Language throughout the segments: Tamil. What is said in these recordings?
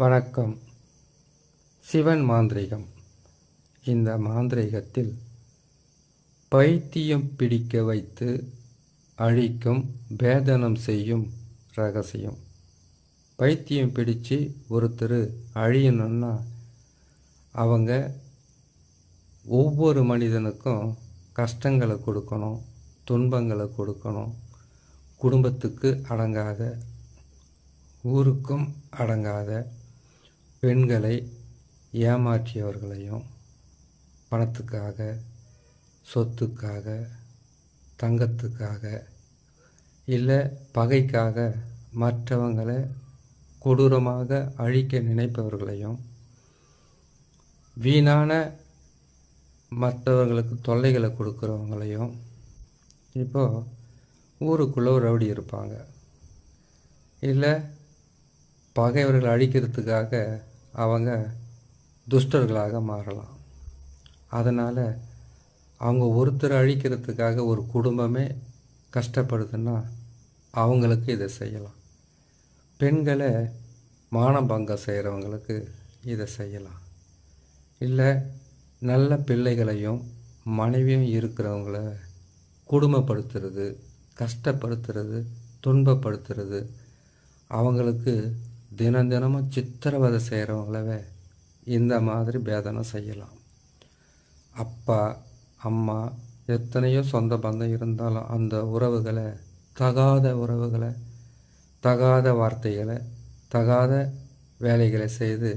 வணக்கம். சிவன் மாந்திரீகம். இந்த மாந்திரீகத்தில் பைத்தியம் பிடிக்க வைத்து அழிக்கும், பேதனம் செய்யும் ரகசியம். பைத்தியம் பிடிச்சு ஒருத்தர் அழியணும்னா அவங்க ஒவ்வொரு மனிதனுக்கும் கஷ்டங்களை கொடுக்கணும், துன்பங்களை கொடுக்கணும். குடும்பத்துக்கு அடங்காத, ஊருக்கும் அடங்காத பெண்களை ஏமாற்றியவர்களையும் பணத்துக்காக, சொத்துக்காக, தங்கத்துக்காக, இல்லை பகைக்காக மற்றவங்களை கொடூரமாக அழிக்க நினைப்பவர்களையும், வீணான மற்றவர்களுக்கு தொல்லைகளை கொடுக்குறவங்களையும். இப்போது ஊருக்குள்ளே ஒரு ரவுடி இருப்பாங்க, இல்லை பகைவர்களை அழிக்கிறதுக்காக அவங்க துஷ்டர்களாக மாறலாம். அதனால் அவங்க ஒருத்தர் அழிக்கிறதுக்காக ஒரு குடும்பமே கஷ்டப்படுதுன்னா அவங்களுக்கு இதை செய்யலாம். பெண்களை மானபங்கம் செய்கிறவங்களுக்கு இதை செய்யலாம். இல்லை நல்ல பிள்ளைகளையும் மனைவியும் இருக்கிறவங்கள கொடுமைப்படுத்துறது, கஷ்டப்படுத்துறது, துன்பப்படுத்துறது, அவங்களுக்கு தினமும் சித்திரவதை செய்கிறவங்களவே இந்த மாதிரி பேதனம் செய்யலாம். அப்பா அம்மா எத்தனையோ சொந்த பந்தம் இருந்தாலும் அந்த உறவுகளை, தகாத உறவுகளை, தகாத வார்த்தைகளை, தகாத வேலைகளை செய்து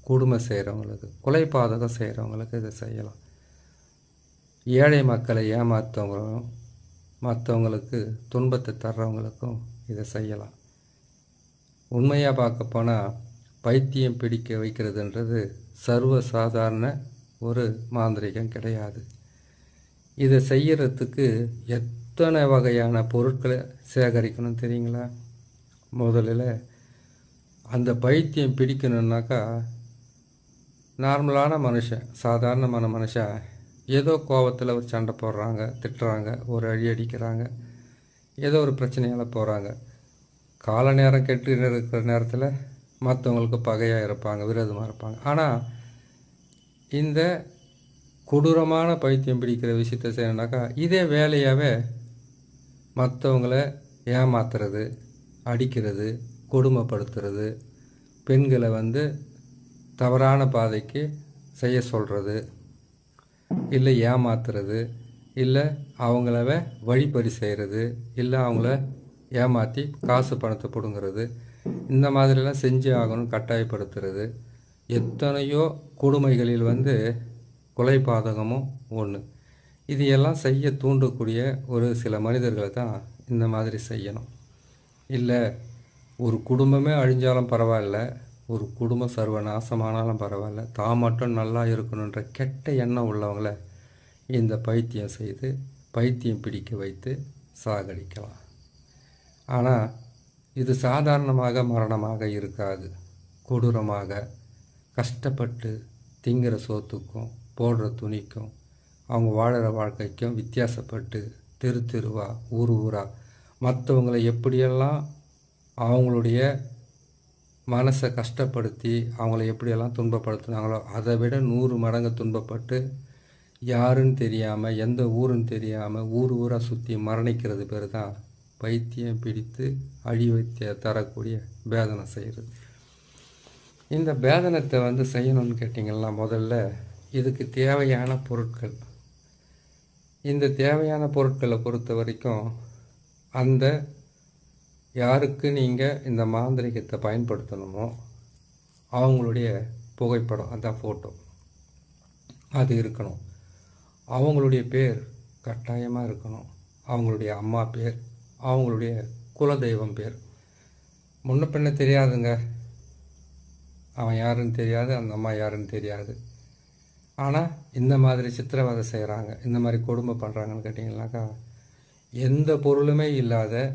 கொடுமை செய்கிறவங்களுக்கு, கொலைபாதகம் செய்கிறவங்களுக்கு இதை செய்யலாம். ஏழை மக்களை ஏமாற்றவங்களும் மற்றவங்களுக்கு துன்பத்தை தர்றவங்களுக்கும் இதை செய்யலாம். உண்மையாக பார்க்க போனால் பைத்தியம் பிடிக்க வைக்கிறதுன்றது சர்வ சாதாரண ஒரு மாந்திரிகம் கிடையாது. இதை செய்யறதுக்கு எத்தனை வகையான பொருட்களை சேகரிக்கணும் தெரியுங்களா? முதலில் அந்த பைத்தியம் பிடிக்கணுன்னாக்கா, நார்மலான மனுஷன், சாதாரணமான மனுஷன் ஏதோ கோபத்தில் ஒரு சண்டை போடுறாங்க, திட்டுறாங்க, ஒரு அடி அடிக்கிறாங்க, ஏதோ ஒரு பிரச்சனையால் போகிறாங்க. கால நேரம் கெட்டு இருக்கிற நேரத்தில் மற்றவங்களுக்கு பகையாக இருப்பாங்க, விரோதமாக இருப்பாங்க. ஆனால் இந்த கொடூரமான பைத்தியம் பிடிக்கிற விஷயத்தை செய்யணுன்னாக்கா, இதே வேலையாகவே மற்றவங்கள ஏமாத்துறது, அடிக்கிறது, கொடுமைப்படுத்துறது, பெண்களை தவறான பாதைக்கு செய்ய சொல்கிறது, இல்லை ஏமாத்துறது, இல்லை அவங்கள வழிப்பறி செய்கிறது, இல்லை அவங்கள ஏமாற்றி காசு பணத்தை பிடுங்கிறது, இந்த மாதிரிலாம் செஞ்சு ஆகணும் கட்டாயப்படுத்துறது. எத்தனையோ கொடுமைகளில் கொலைபாதகமும் ஒன்று. இது எல்லாம் செய்ய தூண்டக்கூடிய ஒரு சில மனிதர்களை தான் இந்த மாதிரி செய்யணும். இல்லை ஒரு குடும்பமே அழிஞ்சாலும் பரவாயில்ல, ஒரு குடும்பம் சர்வநாசமானாலும் பரவாயில்ல, தான் மட்டும் நல்லா இருக்கணுன்ற கெட்ட எண்ணம் உள்ளவங்கள இந்த பைத்தியம் செய்து பைத்தியம் பிடிக்க வைத்து சாகடிக்கலாம். ஆனால் இது சாதாரணமாக மரணமாக இருக்காது. கொடூரமாக கஷ்டப்பட்டு திங்கிற சோத்துக்கும் போடுற துணிக்கும் அவங்க வாழுற வாழ்க்கைக்கும் வித்தியாசப்பட்டு தெரு தெருவா, ஊர் ஊராக மற்றவங்களை எப்படியெல்லாம் அவங்களுடைய மனசை கஷ்டப்படுத்தி அவங்கள எப்படியெல்லாம் துன்பப்படுத்துனாங்களோ அதை விட 100 மடங்கு துன்பப்பட்டு யாருன்னு தெரியாமல், எந்த ஊருன்னு தெரியாமல் ஊர் ஊராக சுற்றி மரணிக்கிறது பேர் தான் பைத்தியம் பிடித்து அழிவை தரக்கூடிய பேதனை செய்கிறது. இந்த பேதனத்தை செய்யணும்னு கேட்டிங்கன்னா, முதல்ல இதுக்கு தேவையான பொருட்கள். இந்த தேவையான பொருட்களை பொறுத்த வரைக்கும் அந்த யாருக்கு நீங்கள் இந்த மாந்திரிகத்தை பயன்படுத்தணுமோ அவங்களுடைய புகைப்படம், அதான் ஃபோட்டோ, அது இருக்கணும். அவங்களுடைய பேர் கட்டாயமாக இருக்கணும். அவங்களுடைய அம்மா பேர், அவங்களுடைய குலதெய்வம் பேர். முன்ன பின்ன தெரியாதுங்க, அவன் யாருன்னு தெரியாது, அந்த அம்மா யாருன்னு தெரியாது. ஆனால் இந்த மாதிரி சித்திரவதை செய்கிறாங்க, இந்த மாதிரி கொடுமை பண்ணுறாங்கன்னு கேட்டிங்கன்னாக்கா, எந்த பொருளுமே இல்லாத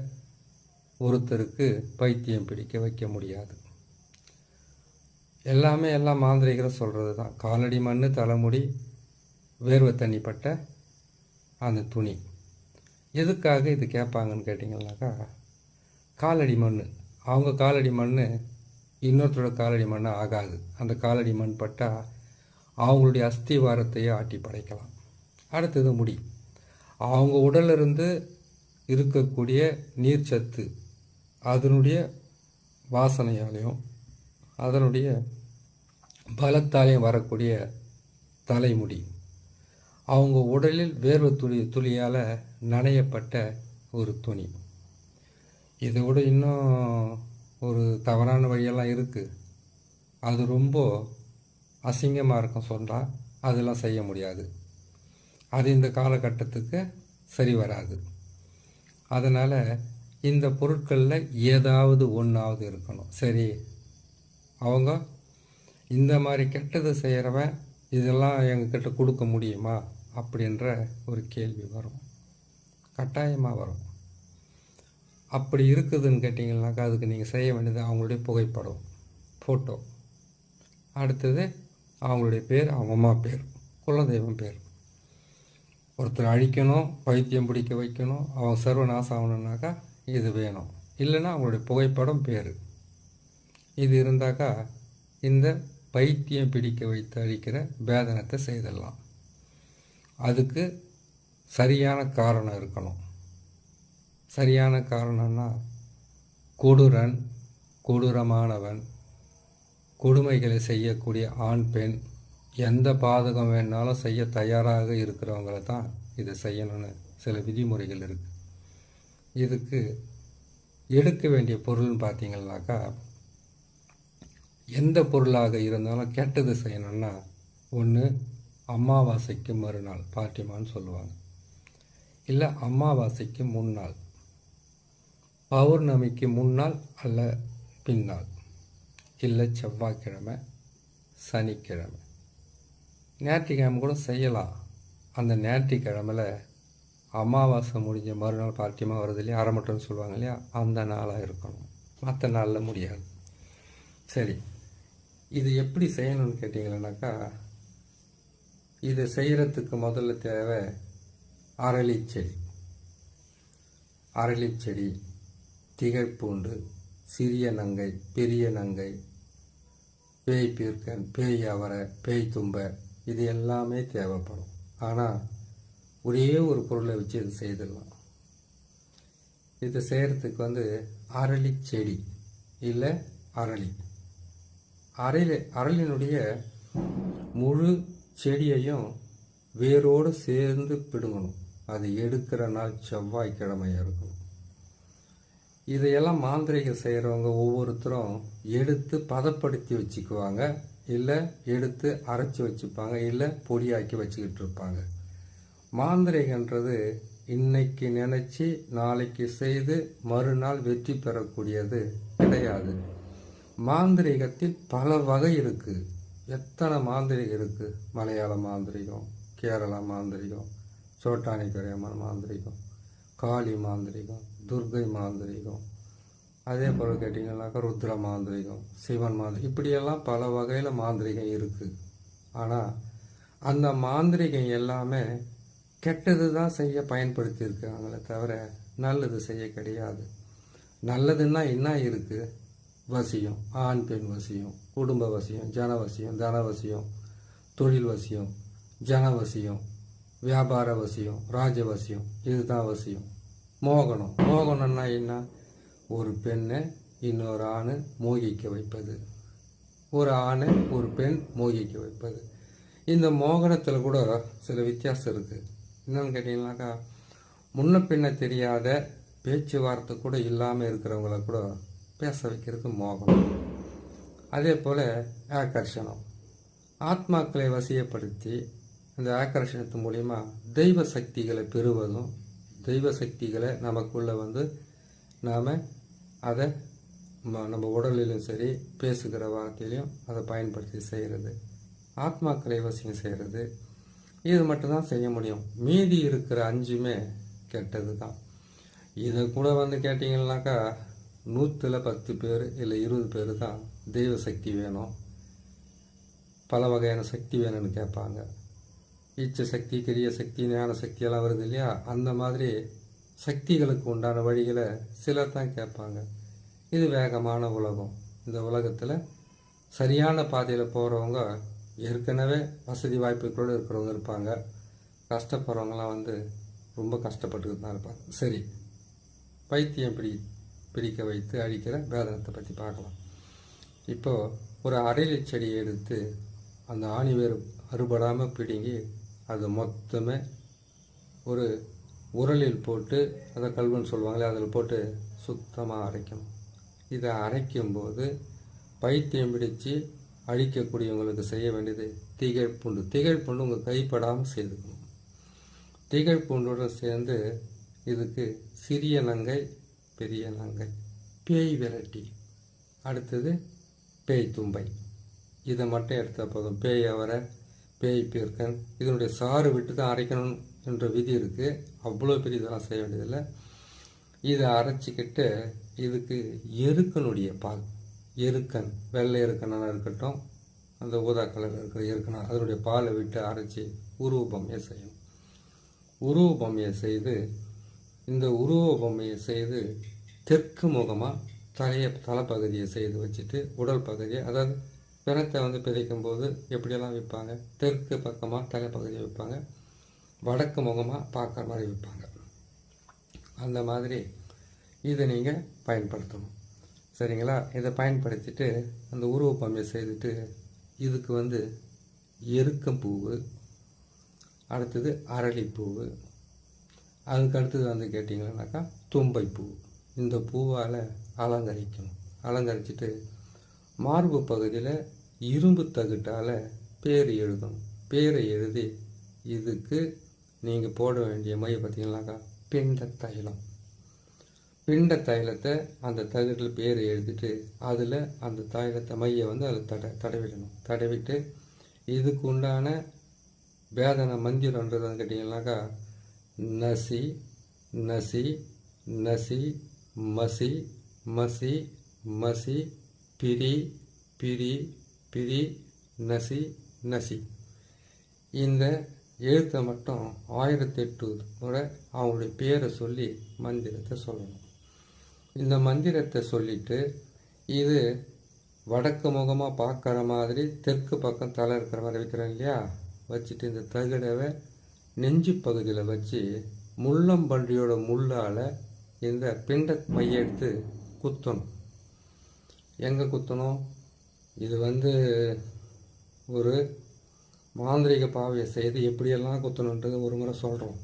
ஒருத்தருக்கு பைத்தியம் பிடிக்க வைக்க முடியாது. எல்லாம் மாந்திரிகரை சொல்கிறது தான். காலடி மண், தலைமுடி, வேர்வை தண்ணிப்பட்ட அந்த துணி. எதுக்காக இது கேட்பாங்கன்னு கேட்டிங்கன்னாக்கா, காலடி மண், அவங்க காலடி மண் இன்னொருத்தரோட காலடி மண் ஆகாது. அந்த காலடி மண் பட்டால் அவங்களுடைய அஸ்திவாரத்தையே ஆட்டி படைக்கலாம். அடுத்தது முடி. அவங்க உடலிருந்து இருக்கக்கூடிய நீர்ச்சத்து அதனுடைய வாசனையாலையும் அதனுடைய பலத்தாலையும் வரக்கூடிய தலைமுடி, அவங்க உடலில் வேர்வை துளியால் நனையப்பட்ட ஒரு துணி. இதை விட இன்னும் ஒரு தவறான வழியெல்லாம் இருக்குது. அது ரொம்ப அசிங்கமாக இருக்கும் சொன்னால், அதெல்லாம் செய்ய முடியாது. அது இந்த காலகட்டத்துக்கு சரி வராது. அதனால் இந்த பொருட்களில் ஏதாவது ஒன்றாவது இருக்கணும். சரி, அவங்க இந்த மாதிரி கெட்டது செய்கிறவன் இதெல்லாம் எங்ககிட்ட கொடுக்க முடியுமா அப்படின்ற ஒரு கேள்வி வரும், கட்டாயமாக வரும். அப்படி இருக்குதுன்னு கேட்டிங்கன்னாக்கா அதுக்கு நீங்கள் செய்ய வேண்டியது அவங்களுடைய புகைப்படம், ஃபோட்டோ, அடுத்தது அவங்களுடைய பேர், அவங்க அம்மா பேர், குலதெய்வம் பேர். ஒருத்தர் அழிக்கணும், பைத்தியம் பிடிக்க வைக்கணும், அவங்க சர்வநாசம் ஆகணுன்னாக்கா இது வேணும். இல்லைன்னா அவங்களுடைய புகைப்படம், பேர், இது இருந்தாக்கா இந்த பைத்தியம் பிடிக்க வைத்து அழிக்கிற பேதனத்தை செய்திடலாம். அதுக்கு சரியான காரணம் இருக்கணும். சரியான காரணம்னா கொடூரன், கொடூரமானவன், கொடுமைகளை செய்யக்கூடிய ஆண் பெண், எந்த பாதகம் வேணாலும் செய்ய தயாராக இருக்கிறவங்கள தான் இதை செய்யணும்னு சில விதிமுறைகள் இருக்குது. இதுக்கு எடுக்க வேண்டிய பொருள்னு பார்த்தீங்கன்னாக்கா, எந்த பொருளாக இருந்தாலும் கெட்டது செய்யணும்னா ஒன்று அமாவாசைக்கு மறுநாள் பாட்டிமான்னு சொல்லுவாங்க, இல்லை அமாவாசைக்கு முன்னாள், பௌர்ணமிக்கு முன்னாள் அல்ல பின்னால், இல்லை செவ்வாய்க்கிழமை, சனிக்கிழமை, ஞாயிற்றுக்கிழமை கூட செய்யலாம். அந்த ஞாயிற்றுக்கிழமையில் அமாவாசை முடிஞ்ச மறுநாள் பாட்டிமா வருது இல்லையா, அரைமட்டம்னு சொல்லுவாங்க இல்லையா, அந்த நாளாக இருக்கணும். மற்ற நாளில் முடியாது. சரி, இது எப்படி செய்யணும்னு கேட்டிங்கன்னாக்கா, இது செய்கிறதுக்கு முதல்ல தேவை அரளிச்செடி. அரளிச்செடி, திகைப்பூண்டு, சிறிய நங்கை, பெரிய நங்கை, பேய் பீர்க்கன், பேய் அவரை, பேய் தும்பை, இது எல்லாமே தேவைப்படும். ஆனால் ஒரே ஒரு பொருளை வச்சு இது செய்திடலாம். இதை செய்கிறதுக்கு அரளி செடி இல்லை அரளி, அரளினுடைய முழு செடியையும் வேரோடு சேர்ந்து பிடுங்கணும். அது எடுக்கிற நாள் செவ்வாய்க்கிழமையாக இருக்கணும். இதையெல்லாம் மாந்திரிகம் செய்கிறவங்க ஒவ்வொருத்தரும் எடுத்து பதப்படுத்தி வச்சுக்குவாங்க, இல்லை எடுத்து அரைச்சி வச்சுப்பாங்க, இல்லை பொடியாக்கி வச்சுக்கிட்டு இருப்பாங்க. மாந்திரிகன்றது இன்னைக்கு நினச்சி நாளைக்கு செய்து மறுநாள் வெற்றி பெறக்கூடியது கிடையாது. மாந்திரிகத்தில் பல வகை இருக்குது. எத்தனை மாந்திரிகம் இருக்குது. மலையாள மாந்திரிகம், கேரளா மாந்திரிகம், சோட்டானிக்கரையம்மன் மாந்திரிகம், காளி மாந்திரிகம், துர்கை மாந்திரிகம், அதே போல் கேட்டிங்கன்னாக்கா ருத்ர மாந்திரிகம், சிவன் மாந்திரிகம், இப்படியெல்லாம் பல வகையில் மாந்திரிகம் இருக்குது. ஆனால் அந்த மாந்திரிகம் எல்லாமே கெட்டது தான் செய்ய பயன்படுத்தியிருக்காங்களே தவிர நல்லது செய்ய கிடையாது. நல்லதுன்னா என்ன இருக்குது? வசியம், ஆண் பெண் வசியம், குடும்ப வசியம், ஜனவசியம், தனவசியம், தொழில் வசியம், ஜனவசியம், வியாபார வசியம், ராஜவசியம், இதுதான் வசியம். மோகனம், மோகனம்னா என்ன? ஒரு பெண்ணை இன்னொரு ஆணை மோகிக்க வைப்பது, ஒரு ஆணை ஒரு பெண் மோகிக்க வைப்பது. இந்த மோகனத்தில் கூட சில வித்தியாசம் இருக்குது. என்னன்னு கேட்டிங்கன்னாக்கா, முன்ன பின்ன தெரியாத பேச்சுவார்த்தை கூட இல்லாமல் இருக்கிறவங்கள கூட பேச வைக்கிறது மோகனம். அதே போல் ஆகர்ஷணம், ஆத்மாக்களை வசியப்படுத்தி அந்த ஆகர்ஷணத்து மூலிமா தெய்வ சக்திகளை பெறுவதும், தெய்வ சக்திகளை நமக்குள்ளே நாம் அதை நம்ம உடலிலும் சரி பேசுகிற வார்த்தையிலையும் அதை பயன்படுத்தி செய்கிறது. ஆத்மாக்களை வசியம் செய்கிறது, இது மட்டும்தான் செய்ய முடியும். மீதி இருக்கிற 5மே கெட்டது தான். இதை கூட கேட்டிங்கன்னாக்கா 100ல் 10 பேர் இல்லை 20 பேர் தான் தெய்வ சக்தி வேணும், பல வகையான சக்தி வேணும்னு கேட்பாங்க. இச்ச சக்தி, கிரிய சக்தி, ஞான சக்தி எல்லாம் வருது இல்லையா, அந்த மாதிரி சக்திகளுக்கு உண்டான வழிகளை சிலர் தான் கேட்பாங்க. இது வேகமான உலகம், இந்த உலகத்தில் சரியான பாதையில் போகிறவங்க ஏற்கனவே வசதி வாய்ப்புகளோடு இருக்கிறவங்க இருப்பாங்க. கஷ்டப்படுறவங்களாம் வந்து ரொம்ப கஷ்டப்பட்டுக்கிட்டு தான் இருப்பாங்க. சரி, பைத்தியம் பிடிக்க வைத்து அழிக்கிற வேதனத்தை பற்றி பார்க்கலாம். இப்போது ஒரு அரளி செடியை எடுத்து அந்த ஆணி வேர் அறுபடாமல் பிடுங்கி அதை மொத்தமே ஒரு உரலில் போட்டு, அதை கல்வன்னு சொல்லுவாங்களே, அதில் போட்டு சுத்தமாக அரைக்கணும். இதை அரைக்கும்போது பைத்தியம் பிடிச்சு அழிக்கக்கூடியவங்களுக்கு செய்ய வேண்டியது திகழ்பூண்டு. திகழ்பூண்டு உங்கள் கைப்படாமல் சேர்த்துக்கணும். திகழ்பூண்டுடன் சேர்ந்து இதுக்கு சிறிய நங்கை, பெரிய நங்கை, பேய் விரட்டி, அடுத்தது பேய் தும்பை, இதை மட்டும் எடுத்தால் போதும். பேய் அவரை, பேய் பீர்க்கன், இதனுடைய சாறு விட்டு தான் அரைக்கணும் என்ற விதி இருக்குது. அவ்வளோ பெரிய இதெல்லாம் செய்ய வேண்டியதில்லை. இதை அரைச்சிக்கிட்டு இதுக்கு எருக்கனுடைய பால், எருக்கன், வெள்ளை எருக்கனாக இருக்கட்டும், அந்த ஊதா கலரில் இருக்கிற எருக்கனா, அதனுடைய பாலை விட்டு அரைச்சி உருவ பொம்மையை செய்யணும். உருவ பொம்மையை செய்து, இந்த உருவ பொம்மையை செய்து தெற்கு முகமாக தலைப்பகுதியை செய்து வச்சுட்டு, உடல் பகுதியை, அதாவது பிணத்தை வந்து பிதைக்கும் போது எப்படியெல்லாம் வைப்பாங்க, தெற்கு பக்கமாக தலைப்பகுதியை வைப்பாங்க, வடக்கு முகமாக பார்க்குற மாதிரி வைப்பாங்க. அந்த மாதிரி இதை நீங்கள் பயன்படுத்தணும். சரிங்களா? இதை பயன்படுத்திட்டு அந்த உருவ பொம்மையை செய்துட்டு, இதுக்கு வந்து எருக்கம்பூவு, அடுத்தது அரளிப்பூவு, அதுக்கு அடுத்தது வந்து கேட்டிங்கன்னாக்கா தும்பைப்பூ. இந்த பூவால் அலங்கரிக்கணும். அலங்கரிச்சிட்டு மார்பு பகுதியில் இரும்பு தகுட்டால் பேர் எழுதணும். பேரை எழுதி இதுக்கு நீங்கள் போட வேண்டிய மை பார்த்தீங்கன்னாக்கா பிண்ட தைலம். பிண்ட தைலத்தை அந்த தகுட்டில் பேரை எழுதிட்டு அதில் அந்த தைலத்தை மையை வந்து அதில் தடவிடணும். தடவிட்டு இதுக்கு உண்டான வேதனை மந்திரன்றது கேட்டிங்கன்னாக்கா நசி நசி நசி மசி மசி மசி பிரி பிரி பிரி நசி நசி. இந்த எழுத்தை மட்டும் 1008 முறை அவங்களுடைய பேரை சொல்லி மந்திரத்தை சொல்லணும். இந்த மந்திரத்தை சொல்லிட்டு இது வடக்கு முகமாக பார்க்குற மாதிரி தெற்கு பக்கம் தலை இருக்கிற மாதிரி வைக்கிறோம் இல்லையா, வச்சுட்டு இந்த தகுடவை நெஞ்சு பகுதியில் வச்சு முள்ளம்பன்றியோட முள்ளால் இந்த பிண்ட மையை எடுத்து குத்தணும். எங்கே குத்தணும்? இது வந்து ஒரு மாந்திரிக பாவையை செய்து எப்படியெல்லாம் குத்தணுன்றது ஒரு முறை சொல்கிறோம்.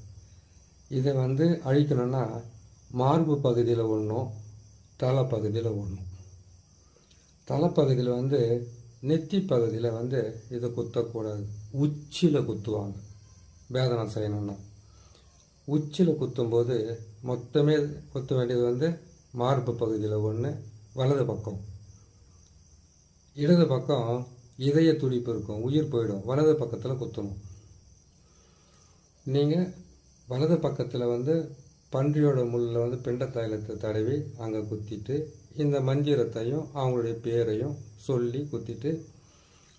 இதை வந்து அழிக்கணும்னா மார்பு பகுதியில் ஒன்றும், தலைப்பகுதியில் ஒன்றும். தலைப்பகுதியில் வந்து நெத்தி பகுதியில் வந்து இதை குத்தக்கூடாது, உச்சியில் குத்துவாங்க. வேதனை செய்யணும்னா உச்சியில் குத்தும்போது மொத்தமே குத்த வேண்டியது வந்து மார்பு பகுதியில் ஒன்று, வலது பக்கம். இடது பக்கம் இதய துடிப்பு இருக்கும், உயிர் போயிடும். வலது பக்கத்தில் குத்தணும். நீங்கள் வலது பக்கத்தில் வந்து பன்றியோட முள்ளில் வந்து பிண்ட தைலத்தை தடவி அங்கே குத்திட்டு இந்த மந்திரத்தையும் அவங்களுடைய பேரையும் சொல்லி குத்திட்டு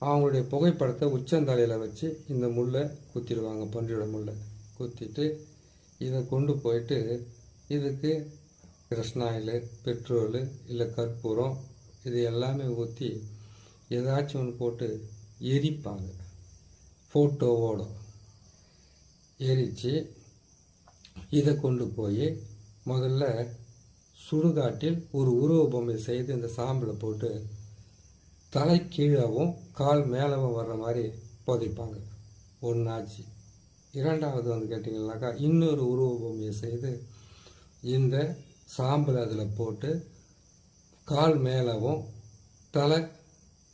அவங்களுடைய புகைப்படத்தை உச்சந்தலையில் வச்சு இந்த முள்ளை குத்திடுவாங்க. பன்றியோட முள்ளை குத்திட்டு இதை கொண்டு போயிட்டு இதுக்கு கிருஷ்ணாயில், பெட்ரோலு இல்லை கற்பூரம் இது எல்லாமே ஊற்றி ஏதாச்சும் ஒன்று போட்டு எரிப்பாங்க. ஃபோட்டோவோட எரித்து இதை கொண்டு போய் முதல்ல சுடுகாட்டில் ஒரு உருவ பொம்மை செய்து இந்த சாம்பில் போட்டு தலை கீழவும் கால் மேலவும் வர்ற மாதிரி புதைப்பாங்க. ஒன்றாச்சு. இரண்டாவது வந்து கேட்டிங்கன்னாக்கா இன்னொரு உருவ பொம்மையை செய்து இந்த சாம்பல் அதில் போட்டு கால் மேலவும் தலை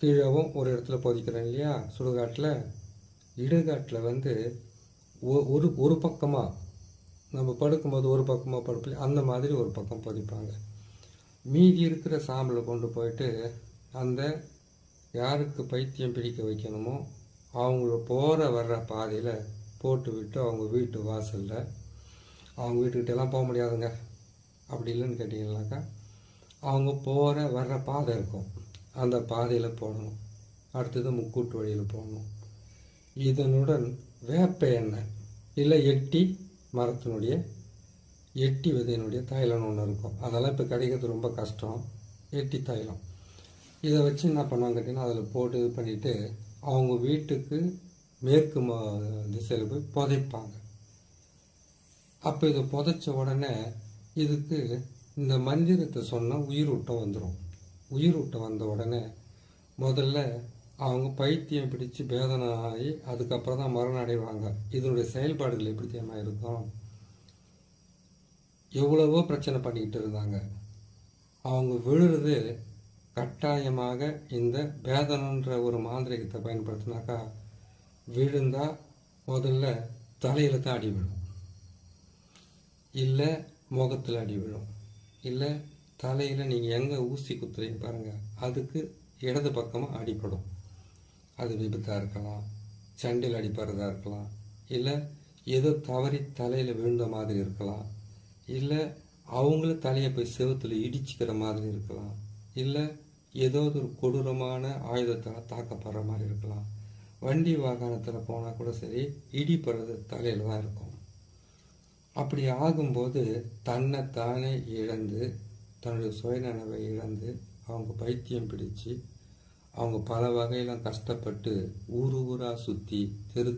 கீழவும் ஒரு இடத்துல புதைக்கிறேன் இல்லையா சுடுகாட்டில். இடுகாட்டில் வந்து ஒரு பக்கமாக நம்ம படுக்கும்போது ஒரு பக்கமாக படுப்பில்லை, அந்த மாதிரி ஒரு பக்கம் புதைப்பாங்க. மீதி இருக்கிற சாம்பலை கொண்டு போயிட்டு அந்த யாருக்கு பைத்தியம் பிடிக்க வைக்கணுமோ அவங்கள போகிற வர்ற பாதையில் போட்டு விட்டு அவங்க வீட்டு வாசலில், அவங்க வீட்டுக்கிட்டெல்லாம் போக முடியாதுங்க அப்படி இல்லைன்னு கேட்டிங்கன்னாக்கா அவங்க போகிற வர்ற பாதை இருக்கும், அந்த பாதையில் போடணும். அடுத்தது முக்கூட்டு வழியில் போடணும். இதனுடன் வேப்ப எண்ணெய் இல்லை எட்டி மரத்தினுடைய எட்டி விதையினுடைய தைலம்னு ஒன்று இருக்கும், அதெல்லாம் இப்போ கிடைக்கிறது ரொம்ப கஷ்டம். எட்டி தைலம் இதை வச்சு என்ன பண்ணுவாங்க கேட்டிங்கன்னா, அதில் போட்டு இது பண்ணிவிட்டு அவங்க வீட்டுக்கு மேற்கு திசையில் போய் புதைப்பாங்க. அப்போ இதை புதைச்ச உடனே இதுக்கு இந்த மந்திரத்தை சொன்னால் உயிரூட்டம் வந்துடும். உயிரூட்டம் வந்த உடனே முதல்ல அவங்க பைத்தியம் பிடிச்சு வேதனை ஆகி அதுக்கப்புறம் தான் மரணம் அடைவாங்க. இதனுடைய செயல்பாடுகள் எப்படி தெரியுமா இருக்கும்? எவ்வளவோ பிரச்சனை பண்ணிக்கிட்டு இருந்தாங்க. அவங்க விழுறது கட்டாயமாக இந்த வேதனன்ற ஒரு மாந்திரிகத்தை பயன்படுத்தினாக்கா விழுந்தா முதல்ல தலையில் தான் அடி விழும், இல்லை முகத்தில் அடி விழும், இல்லை தலையில் நீங்கள் எங்கே ஊசி குத்துறீங்க பாருங்கள் அதுக்கு இடது பக்கமாக அடிப்படும். அது விபத்தாக இருக்கலாம், சண்டையில் அடிப்படுறதா இருக்கலாம், இல்லை ஏதோ தவறி தலையில் விழுந்த மாதிரி இருக்கலாம், இல்லை அவங்கள தலையை போய் செவுத்தில் இடிச்சுக்கிற மாதிரி இருக்கலாம், இல்லை ஏதோ ஒரு கொடூரமான ஆயுதத்தால் தாக்கப்படுற மாதிரி இருக்கலாம். வண்டி வாகனத்தில் போனால் கூட சரி இடிப்படுறது தலையில் தான் இருக்கும். அப்படி ஆகும்போது தன்னைத்தானே இழந்து தன்னுடைய சுயநினைவை இழந்து அவங்க பைத்தியம் பிடிச்சு அவங்க பல வகையில் கஷ்டப்பட்டு ஊராக சுற்றி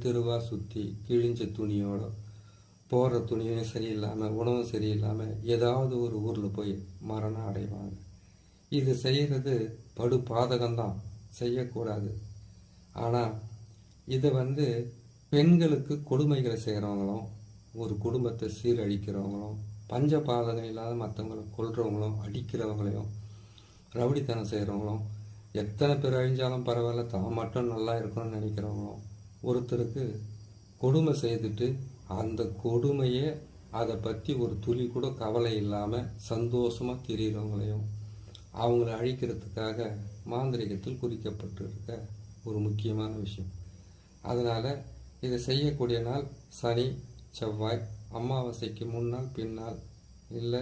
தெருவாக சுற்றி கிழிஞ்ச துணியோட போடுற துணியும் சரியில்லாமல் உணவும் சரியில்லாமல் ஏதாவது ஒரு ஊரில் போய் மரணம் அடைவாங்க. இது செய்கிறது படு பாதகம்தான், செய்யக்கூடாது. ஆனால் இதை பெண்களுக்கு கொடுமைகளை செய்கிறவங்களும் ஒரு குடும்பத்தை சீரழிக்கிறவங்களும் பஞ்ச பாதகம் இல்லாத மற்றவங்களை கொல்றவங்களும் அடிக்கிறவங்களையும் ரவுடித்தனம் செய்கிறவங்களும் எத்தனை பேர் அழிஞ்சாலும் பரவாயில்ல தான் மட்டும் நல்லா இருக்கணும்னு நினைக்கிறவங்களும் ஒருத்தருக்கு கொடுமை செய்துட்டு அந்த கொடுமையை அதை பற்றி ஒரு துளி கூட கவலை இல்லாமல் சந்தோஷமாக திரிகிறவங்களையும் அவங்கள அழிக்கிறதுக்காக மாந்திரிகத்தில் குறிக்கப்பட்டிருக்க ஒரு முக்கியமான விஷயம். அதனால் இதை செய்யக்கூடிய நாள் சனி, செவ்வாய், அமாவாசைக்கு முன்னால் பின்னால், இல்லை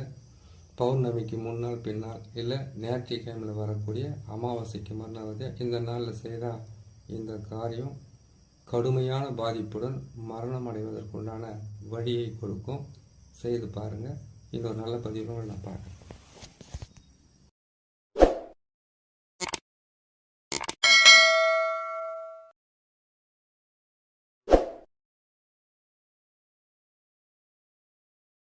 பௌர்ணமிக்கு முன்னால் பின்னால், இல்லை ஞாயிற்றுக்கிழமையில் வரக்கூடிய அமாவாசைக்கு மறுநாள். இந்த நாளில் செய்தால் இந்த காரியம் கடுமையான பாதிப்புடன் மரணம் அடைவதற்குண்டான வழியை கொடுக்கும். செய்து பாருங்கள். இன்னொரு நல்ல பதிவுகளை நான் பார்க்குறேன்.